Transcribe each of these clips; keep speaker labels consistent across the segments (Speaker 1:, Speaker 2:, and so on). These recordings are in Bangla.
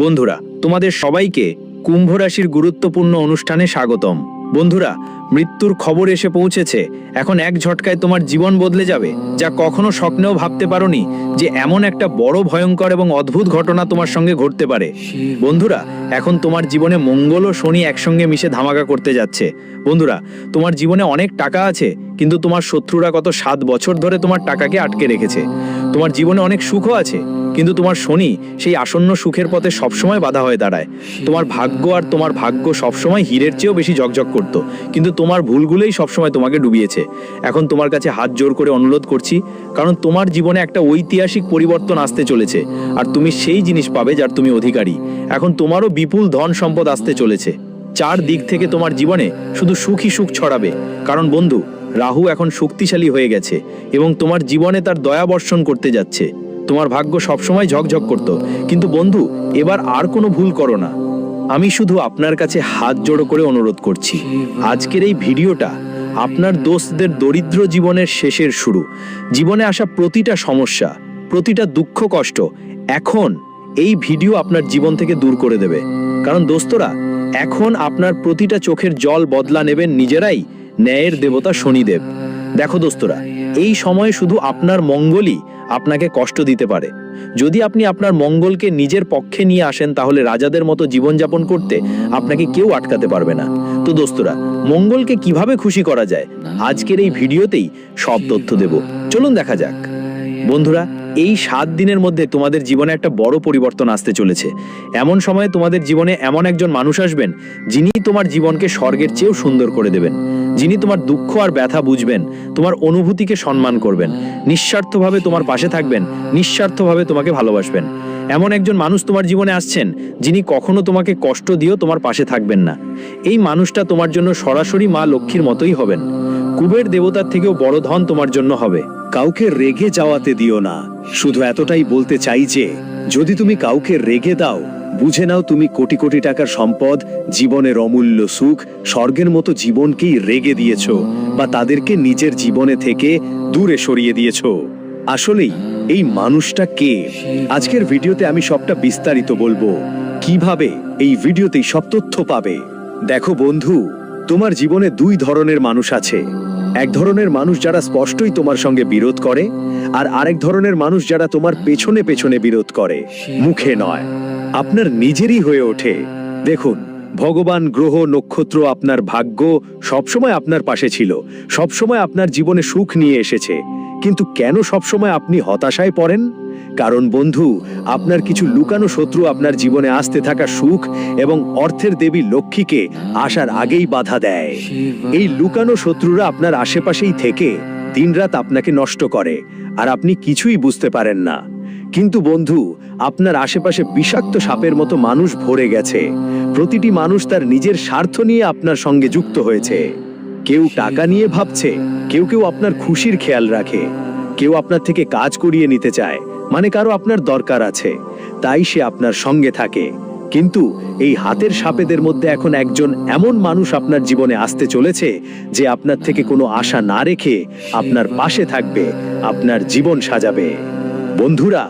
Speaker 1: বন্ধুরা, তোমাদের সবাইকে কুম্ভ রাশির গুরুত্বপূর্ণ অনুষ্ঠানে স্বাগতম। বন্ধুরা, মৃত্যুর খবর এসে পৌঁছেছে। এখন এক ঝটকায় তোমার জীবন বদলে যাবে, যা কখনো স্বপ্নেও ভাবতে পারোনি যে এমন একটা বড় ভয়ঙ্কর এবং অদ্ভুত ঘটনা তোমার সঙ্গে ঘটতে পারে। বন্ধুরা, এখন তোমার জীবনে মঙ্গল ও শনি একসঙ্গে মিশে ধামাকা করতে যাচ্ছে। বন্ধুরা, তোমার জীবনে অনেক টাকা আছে, কিন্তু তোমার শত্রুরা গত 7 বছর ধরে তোমার টাকাকে আটকে রেখেছে। তোমার জীবনে অনেক সুখও আছে, কিন্তু তোমার শনি সেই আসন্ন সুখের পথে সবসময় বাধা হয়ে দাঁড়ায়। তোমার ভাগ্য সবসময় হীরের চেয়েও বেশি ঝকঝক করত, কিন্তু তোমার ভুলগুলোই সবসময় তোমাকে ডুবিয়েছে। এখন তোমার কাছে হাত জোর করে অনুরোধ করছি, কারণ তোমার জীবনে একটা ঐতিহাসিক পরিবর্তন আসতে চলেছে, আর তুমি সেই জিনিস পাবে যার তুমি অধিকারী। এখন তোমারও বিপুল ধন সম্পদ আসতে চলেছে। 4 দিক থেকে তোমার জীবনে শুধু সুখই সুখ ছড়াবে, কারণ বন্ধু, রাহু এখন শক্তিশালী হয়ে গেছে এবং তোমার জীবনে তার দয়া বর্ষণ করতে যাচ্ছে। তোমার ভাগ্য সবসময় ঝকঝক করত, কিন্তু বন্ধু, এবার আর কোনো ভুল করো না। আমি শুধু আপনার কাছে হাত জোড়ো করে অনুরোধ করছি, আজকের এই ভিডিওটা আপনার দোস্তদের দরিদ্র জীবনের শেষের শুরু। জীবনে আসা প্রতিটা সমস্যা, প্রতিটা দুঃখ কষ্ট এখন এই ভিডিও আপনার জীবন থেকে দূর করে দেবে। কারণ দোস্তরা, এখন আপনার প্রতিটা চোখের জল বদলা নেবেন নিজেরাই ন্যায়ের দেবতা শনিদেব। দেখো দোস্তরা, এই সময়ে শুধু আপনার মঙ্গলই আপনাকে কষ্ট দিতে পারে। যদি আপনি আপনার মঙ্গলকে নিজের পক্ষে নিয়ে আসেন, তাহলে রাজাদের মতো জীবনযাপন করতে আপনাকে কেউ আটকাতে পারবে না। তো দোস্তরা, মঙ্গলকে কিভাবে খুশি করা যায়, আজকের এই ভিডিওতেই সব তথ্য দেব। চলুন দেখা যাক। বন্ধুরা, এই 7 দিনের মধ্যে তোমাদের জীবনে একটা বড় পরিবর্তন আসতে চলেছে। এমন সময়ে তোমাদের জীবনে এমন একজন মানুষ আসবেন, যিনি তোমার জীবনকে স্বর্গের চেয়েও সুন্দর করে দেবেন। যিনি তোমার দুঃখ আর ব্যথা বুঝবেন, তোমার অনুভূতিকে সম্মান করবেন, নিঃস্বার্থভাবে তোমার পাশে থাকবেন, নিঃস্বার্থভাবে তোমাকে ভালোবাসবেন। এমন একজন মানুষ তোমার জীবনে আসছেন, যিনি কখনো তোমাকে কষ্ট দিয়েও তোমার পাশে থাকবেন না। এই মানুষটা তোমার জন্য সরাসরি মা লক্ষ্মীর মতোই হবেন। কুবের দেবতার থেকেও বড় ধন তোমার জন্য হবে।
Speaker 2: কাউকে রেগে যাওয়াতে দিও না। শুধু এতটাই বলতে চাই যে যদি তুমি কাউকে রেগে দাও, বুঝে নাও তুমি কোটি কোটি টাকার সম্পদ, জীবনের অমূল্য সুখ, স্বর্গের মতো জীবনকেই রেগে দিয়েছো, বা তাদেরকে নিজের জীবনে থেকে দূরে সরিয়ে দিয়েছো। আসলেই এই মানুষটা কে? আজকের ভিডিওতে আমি সবটা বিস্তারিত বলবো। কিভাবে? এই ভিডিওতেই সব তথ্য পাবে। দেখো বন্ধু, তোমার জীবনে 2 ধরনের মানুষ আছে। এক ধরনের মানুষ যারা স্পষ্টই তোমার সঙ্গে বিরোধ করে, আর আরেক ধরনের মানুষ যারা তোমার পেছনে পেছনে বিরোধ করে, মুখে নয়, আপনার নিজেরই হয়ে ওঠে। দেখুন, ভগবান, গ্রহ, নক্ষত্র, আপনার ভাগ্য সবসময় আপনার পাশে ছিল, সবসময় আপনার জীবনে সুখ নিয়ে এসেছে। কিন্তু কেন সবসময় আপনি হতাশায় পড়েন? কারণ বন্ধু, আপনার কিছু লুকানো শত্রু আপনার জীবনে আসতে থাকা সুখ এবং অর্থের দেবী লক্ষ্মীকে আসার আগেই বাধা দেয়। এই লুকানো শত্রুরা আপনার আশেপাশেই থেকে দিনরাত আপনাকে নষ্ট করে, আর আপনি কিছুই বুঝতে পারেন না। কিন্তু বন্ধু, আপনার আশেপাশে বিষাক্ত সাপের মতো মানুষ ভরে গেছে। প্রতিটি মানুষ তার নিজের স্বার্থ নিয়ে আপনার সঙ্গে যুক্ত হয়েছে। কেউ টাকা নিয়ে ভাবছে, কেউ আপনার খুশির খেয়াল রাখে, কেউ আপনার থেকে কাজ করিয়ে নিতে চায়, মানে কারো আপনার দরকার আছে, তাই সে আপনার সঙ্গে থাকে। কিন্তু এই হাতের সাপেদের মধ্যে এখন একজন এমন মানুষ আপনার জীবনে আসতে চলেছে, যে আপনার থেকে কোনো আশা না রেখে আপনার পাশে থাকবে, আপনার জীবন সাজাবে। বন্ধুরা,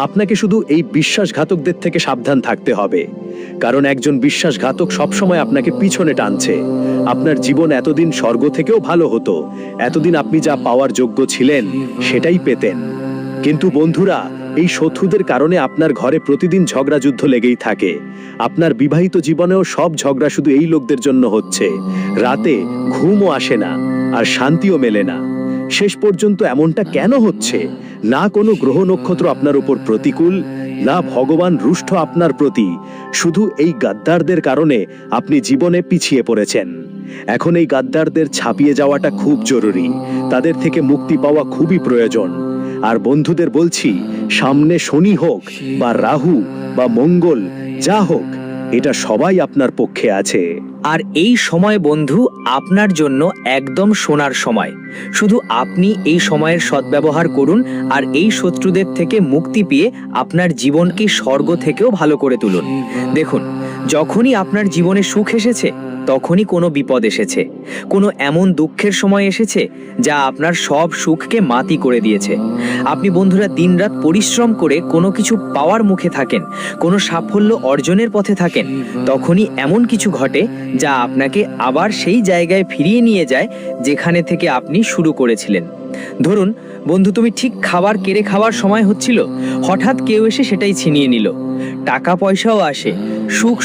Speaker 2: আপনাকে শুধু এই বিশ্বাসঘাতকদের থেকে সাবধান থাকতে হবে, কারণ একজন বিশ্বাসঘাতক সবসময় আপনাকে পিছনে টানছে। আপনার জীবন এতদিন স্বর্গ থেকেও ভালো হতো, এতদিন আপনি যা পাওয়ার যোগ্য ছিলেন সেটাই পেতেন। কিন্তু বন্ধুরা, এই শত্রুদের কারণে আপনার ঘরে প্রতিদিন ঝগড়া যুদ্ধ লেগেই থাকে। আপনার বিবাহিত জীবনেও সব ঝগড়া শুধু এই লোকদের জন্য হচ্ছে। রাতে ঘুমও আসে না, আর শান্তিও মেলে না। শেষ পর্যন্ত এমনটা কেন হচ্ছে? না কোনো গ্রহ নক্ষত্র আপনার উপর প্রতিকূল, না ভগবান রুষ্ট আপনার প্রতি। শুধু এই গাদ্দারদের কারণে আপনি জীবনে পিছিয়ে পড়েছেন। এখন এই গাদ্দারদের ছাপিয়ে যাওয়াটা খুব জরুরি। তাদের থেকে মুক্তি পাওয়া খুবই প্রয়োজন। আর বন্ধুদের বলছি, সামনে শনি হোক বা রাহু বা মঙ্গল, যা হোক, এটা সবাই আপনার পক্ষে আছে।
Speaker 3: আর এই সময় বন্ধু আপনার জন্য একদম সোনার সময়। শুধু আপনি এই সময়ের সদ্ব্যবহার করুন, আর এই শত্রুদের থেকে মুক্তি পেয়ে আপনার জীবনকে স্বর্গ থেকেও ভালো করে তুলুন। দেখুন, যখনই আপনার জীবনে সুখ এসেছে, তখনই কোনো বিপদ এসেছে, কোনো এমন দুঃখের সময় এসেছে যা আপনার সব সুখকে মাটি করে দিয়েছে। আপনি বন্ধুরা দিনরাত পরিশ্রম করে কোনো কিছু পাওয়ার মুখে থাকেন, কোনো সাফল্য অর্জনের পথে থাকেন, তখনই এমন কিছু ঘটে যা আপনাকে আবার সেই জায়গায় ফিরিয়ে নিয়ে যায় যেখানে থেকে আপনি শুরু করেছিলেন। ধরুন বন্ধু, তুমি ঠিক খাবার কেড়ে খাওয়ার সময় হচ্ছিল, হঠাৎ কেউ এসে সেটাই ছিনিয়ে নিল। টাকা পয়সাও আসে,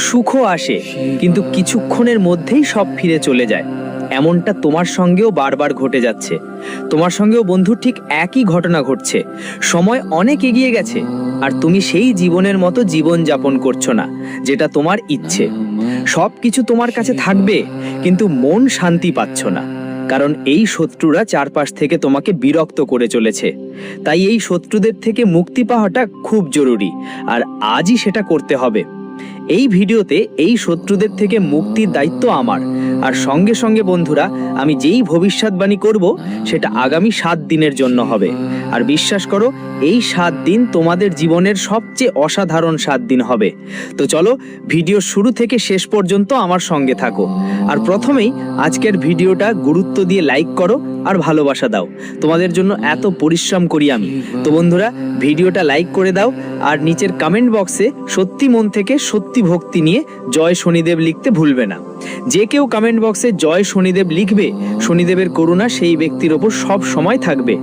Speaker 3: সুখও আসে, কিন্তু কিছুক্ষণের মধ্যেই সব ফিরে চলে যায়। এমনটা তোমার সঙ্গেও বারবার ঘটে যাচ্ছে। তোমার সঙ্গেও বন্ধু ঠিক একই ঘটনা ঘটছে। সময় অনেক এগিয়ে গেছে আর তুমি সেই জীবনের মতো জীবন যাপন করছো না যেটা তোমার ইচ্ছে। সব কিছু তোমার কাছে থাকবে, কিন্তু মন শান্তি পাচ্ছ না, কারণ এই শত্রুরা চারপাশ থেকে তোমাকে বিরক্ত করে চলেছে। তাই এই শত্রুদের থেকে মুক্তি পাওয়াটা খুব জরুরি, আর আজই সেটা করতে হবে। এই ভিডিওতে এই শত্রুদের থেকে মুক্তির দায়িত্ব আমার, আর সঙ্গে সঙ্গে বন্ধুরা আমি যেই ভবিষ্যৎবাণী করব সেটা আগামী 7 দিনের জন্য হবে। আর বিশ্বাস করো, এই 7 দিন তোমাদের জীবনের সবচেয়ে অসাধারণ 7 দিন হবে। তো চলো ভিডিও শুরু থেকে শেষ পর্যন্ত আমার সঙ্গে থাকো। আর প্রথমেই আজকের ভিডিওটা গুরুত্ব দিয়ে লাইক করো আর ভালোবাসা দাও। তোমাদের জন্য এত পরিশ্রম করি আমি। তো বন্ধুরা ভিডিওটা লাইক করে দাও, আর নিচের কমেন্ট বক্সে সত্যি মন থেকে সত্যি ভক্তি নিয়ে জয় শনিদেব লিখতে ভুলবে না। যে কেউ কমেন্ট বক্সে জয় শনিদেব লিখবে, শনিদেবের করুণা সেই ব্যক্তির ওপর সব সময় থাকবে।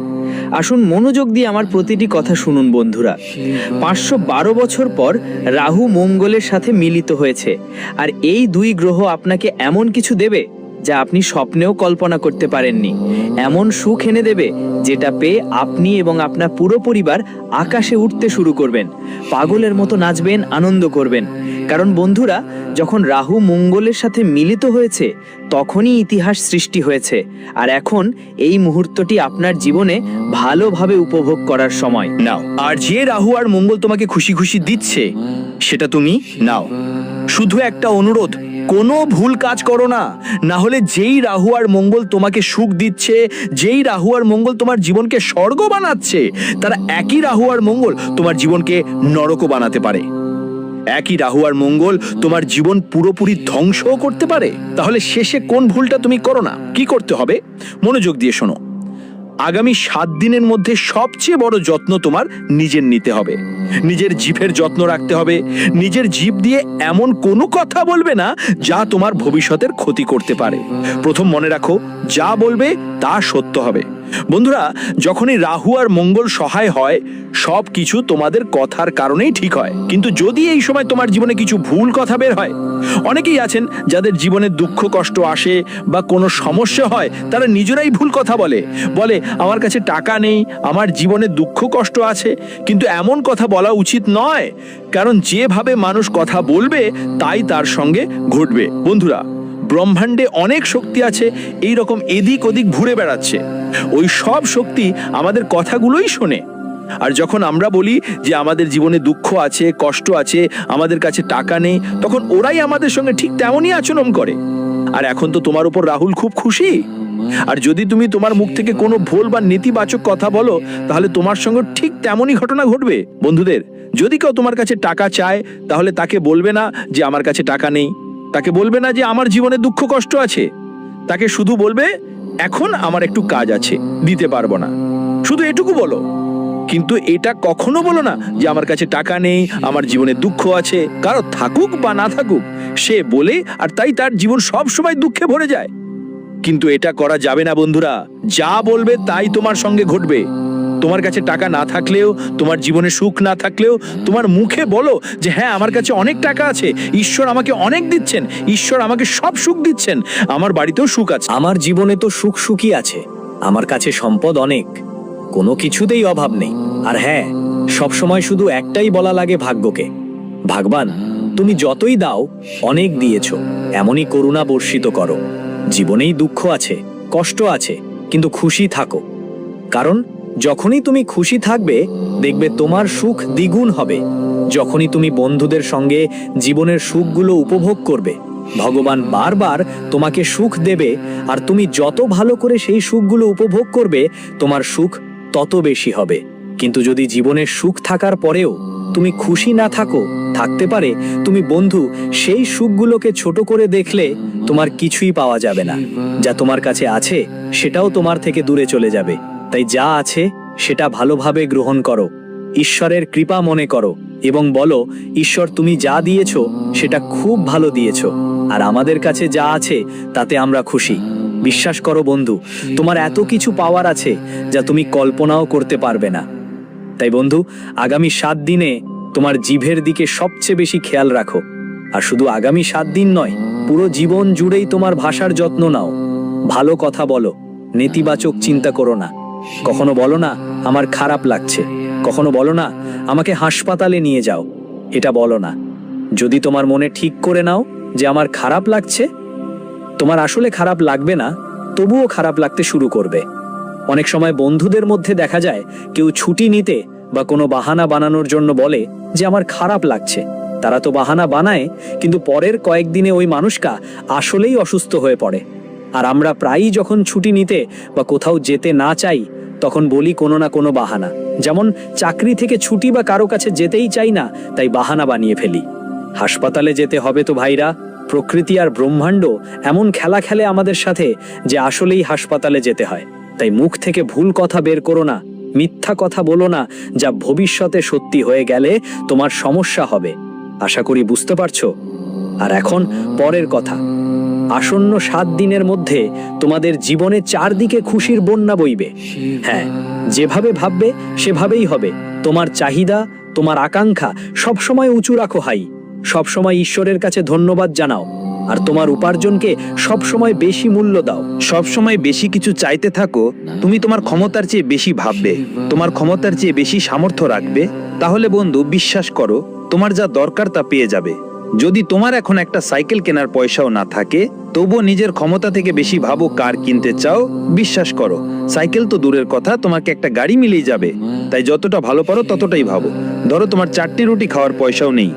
Speaker 3: আসুন মনোযোগ দিয়ে আমার প্রতিটি কথা শুনুন বন্ধুরা। 512 বছর পর রাহু মঙ্গলের সাথে মিলিত হয়েছে, আর এই দুই গ্রহ আপনাকে এমন কিছু দেবে যা আপনি স্বপ্নেও কল্পনা করতে পারেননি। এমন সুখ এনে দেবে যেটা পেয়ে আপনি এবং আপনার পুরো পরিবার আকাশে উঠতে শুরু করবেন, পাগলের মতো নাচবেন, আনন্দ করবেন। কারণ বন্ধুরা, যখন রাহু মঙ্গলের সাথে মিলিত হয়েছে তখনই ইতিহাস সৃষ্টি হয়েছে, আর এখন এই মুহূর্তটি আপনার জীবনে ভালোভাবে উপভোগ করার সময়।
Speaker 1: নাও, আর যে রাহু আর মঙ্গল তোমাকে খুশি খুশি দিচ্ছে সেটা তুমি নাও। শুধু একটা অনুরোধ, কোনো ভুল কাজ করো না, না হলে যেই রাহু আর মঙ্গল তোমাকে সুখ দিচ্ছে, যেই রাহু আর মঙ্গল তোমার জীবনকে স্বর্গ বানাচ্ছে, তারা একই রাহু আর মঙ্গল তোমার জীবনকে নরকও বানাতে পারে। একই রাহু আর মঙ্গল তোমার জীবন পুরোপুরি ধ্বংসও করতে পারে। তাহলে শেষে কোন ভুলটা তুমি করো না? কি করতে হবে? মনোযোগ দিয়ে শোনো। আগামী 7 দিনের মধ্যে সবচেয়ে বড় যত্ন তোমার নিজের নিতে হবে। নিজের জিভের যত্ন রাখতে হবে। নিজের জিভ দিয়ে এমন কোনো কথা বলবে না যা তোমার ভবিষ্যতের ক্ষতি করতে পারে। প্রথম মনে রাখো, যা বলবে তা সত্য হবে। বন্ধুরা, যখনই রাহু আর মঙ্গল সহায় হয় সব কিছু তোমাদের কথার কারণেই ঠিক হয়। কিন্তু যদি এই সময় তোমার জীবনে কিছু ভুল কথা বের হয়, অনেকেই আছেন যাদের জীবনে দুঃখ কষ্ট আসে বা কোনো সমস্যা হয়, তারা নিজেরাই ভুল কথা বলে আমার কাছে টাকা নেই, আমার জীবনে দুঃখ কষ্ট আছে। কিন্তু এমন কথা বলা উচিত নয়, কারণ যেভাবে মানুষ কথা বলবে তাই তার সঙ্গে ঘটবে। বন্ধুরা, ব্রহ্মাণ্ডে অনেক শক্তি আছে এই রকম এদিক ওদিক ঘুরে বেড়াচ্ছে। ওই সব শক্তি আমাদের কথাগুলোই শোনে। আর যখন আমরা বলি যে আমাদের জীবনে দুঃখ আছে, কষ্ট আছে, আমাদের কাছে টাকা নেই, তখন ওরাই আমাদের সঙ্গে ঠিক তেমনই আচরণ করে। আর এখন তো তোমার উপর রাহুল খুব খুশি। আর যদি তুমি তোমার মুখ থেকে কোনো ভুল বা নেতিবাচক কথা বলো, তাহলে তোমার সঙ্গে ঠিক তেমনই ঘটনা ঘটবে। বন্ধুদের, যদি কেউ তোমার কাছে টাকা চায়, তাহলে তাকে বলবে না যে আমার কাছে টাকা নেই, তাকে বলবে না যে আমার জীবনে দুঃখ কষ্ট আছে, তাকে শুধু বলবে এখন আমার একটু কাজ আছে, দিতে পারবো না। শুধু এটুকু বলো, কিন্তু এটা কখনো বলো না যে আমার কাছে টাকা নেই, আমার জীবনে দুঃখ আছে। কারো থাকুক বা না থাকুক, সে বলে আর তাই তার জীবন সব সময় দুঃখে ভরে যায়। কিন্তু এটা করা যাবে না বন্ধুরা। যা বলবে তাই তোমার সঙ্গে ঘটবে। তোমার কাছে টাকা না থাকলেও, তোমার জীবনে সুখ না থাকলেও, তোমার মুখে বলো যে হ্যাঁ আমার কাছে অনেক টাকা আছে, ঈশ্বর আমাকে অনেক দিচ্ছেন, ঈশ্বর আমাকে সব সুখ দিচ্ছেন, আমার বাড়িতেও সুখ আছে।
Speaker 2: আমার জীবনে তো সুখই আছে, আমার কাছে সম্পদ অনেক, কোনো কিছুতেই অভাব নেই। আর হ্যাঁ, সবসময় শুধু একটাই বলা লাগে ভাগ্যকে, ভগবান তুমি যতই দাও অনেক দিয়েছ, এমনই করুণা বর্ষিত করো। জীবনেই দুঃখ আছে, কষ্ট আছে, কিন্তু খুশি থাকো। কারণ যখনই তুমি খুশি থাকবে দেখবে তোমার সুখ দ্বিগুণ হবে। যখনই তুমি বন্ধুদের সঙ্গে জীবনের সুখগুলো উপভোগ করবে, ভগবান বারবার তোমাকে সুখ দেবে। আর তুমি যত ভালো করে সেই সুখগুলো উপভোগ করবে, তোমার সুখ তত বেশি হবে। কিন্তু যদি জীবনের সুখ থাকার পরেও
Speaker 1: তুমি খুশি না থাকো, থাকতে পারে তুমি বন্ধু সেই সুখগুলোকে ছোট করে দেখলে তোমার কিছুই পাওয়া যাবে না। যা তোমার কাছে আছে সেটাও তোমার থেকে দূরে চলে যাবে। তাই যা আছে সেটা ভালোভাবে গ্রহণ করো, ঈশ্বরের কৃপা মনে করো এবং বলো, ঈশ্বর তুমি যা দিয়েছো সেটা খুব ভালো দিয়েছো, আর আমাদের কাছে যা আছে তাতে আমরা খুশি। বিশ্বাস করো বন্ধু, তোমার এত কিছু পাওয়ার আছে যা তুমি কল্পনাও করতে পারবে না। তাই বন্ধু, আগামী 7 দিনে তোমার জিভের দিকে সবচেয়ে বেশি খেয়াল রাখো। আর শুধু আগামী 7 দিন নয়, পুরো জীবন জুড়েই তোমার ভাষার যত্ন নাও। ভালো কথা বলো, নেতিবাচক চিন্তা করো না। কখনো বলো না আমার খারাপ লাগছে, কখনো বলো না আমাকে হাসপাতালে নিয়ে যাও। এটা বলো না। যদি তোমার মনে ঠিক করে নাও যে আমার খারাপ লাগছে, তোমার আসলে খারাপ লাগবে না, তবুও খারাপ লাগতে শুরু করবে। অনেক সময় বন্ধুদের মধ্যে দেখা যায় কেউ ছুটি নিতে বা কোনো বাহানা বানানোর জন্য বলে যে আমার খারাপ লাগছে। তারা তো বাহানা বানায়, কিন্তু পরের কয়েকদিনে ওই মানুষটা আসলেই অসুস্থ হয়ে পড়ে। আর আমরা প্রায়ই যখন ছুটি নিতে বা কোথাও যেতে না চাই, তখন বলি কোনো না কোনো বাহানা। যেমন চাকরি থেকে ছুটি বা কারো কাছে যেতেই চাই না, তাই বাহানা বানিয়ে ফেলি। হাসপাতালে যেতে হবে তো ভাইরা, প্রকৃতি আর ব্রহ্মাণ্ড এমন খেলা খেলে আমাদের সাথে যে আসলেই হাসপাতালে যেতে হয়। তাই মুখ থেকে ভুল কথা বের করো না, মিথ্যা কথা বলো না, যা ভবিষ্যতে সত্যি হয়ে গেলে তোমার সমস্যা হবে। আশা করি বুঝতে পারছো। আর এখন পরের কথা, আসন্ন 7 দিনের মধ্যে তোমাদের জীবনে চারদিকে খুশির বন্যা বইবে। হ্যাঁ, যেভাবে ভাববে সেভাবেই হবে। তোমার চাহিদা, তোমার আকাঙ্ক্ষা সবসময় উঁচু রাখো হাই। সবসময় ঈশ্বরের কাছে ধন্যবাদ জানাও। আর তোমার উপার্জনকে সবসময় বেশি মূল্য দাও।
Speaker 4: সবসময় বেশি কিছু চাইতে থাকো, তুমি তোমার ক্ষমতার চেয়ে বেশি ভাববে, তোমার ক্ষমতার চেয়ে বেশি সামর্থ্য রাখবে। তাহলে বন্ধু, বিশ্বাস করো, তোমার যা দরকার তা পেয়ে যাবে। যদি তোমার এখন একটা সাইকেল কেনার পয়সাও না থাকে, তবুও নিজের ক্ষমতা থেকে বেশি ভাবো কার কিনতে চাও। বিশ্বাস করো, সাইকেল তো দূরের কথা, তোমাকে একটা গাড়ি মিলেই যাবে। তাই যতটা ভালো পারো ততটাই ভাবো। ধরো তোমার 4টি রুটি খাওয়ার পয়সাও নেই,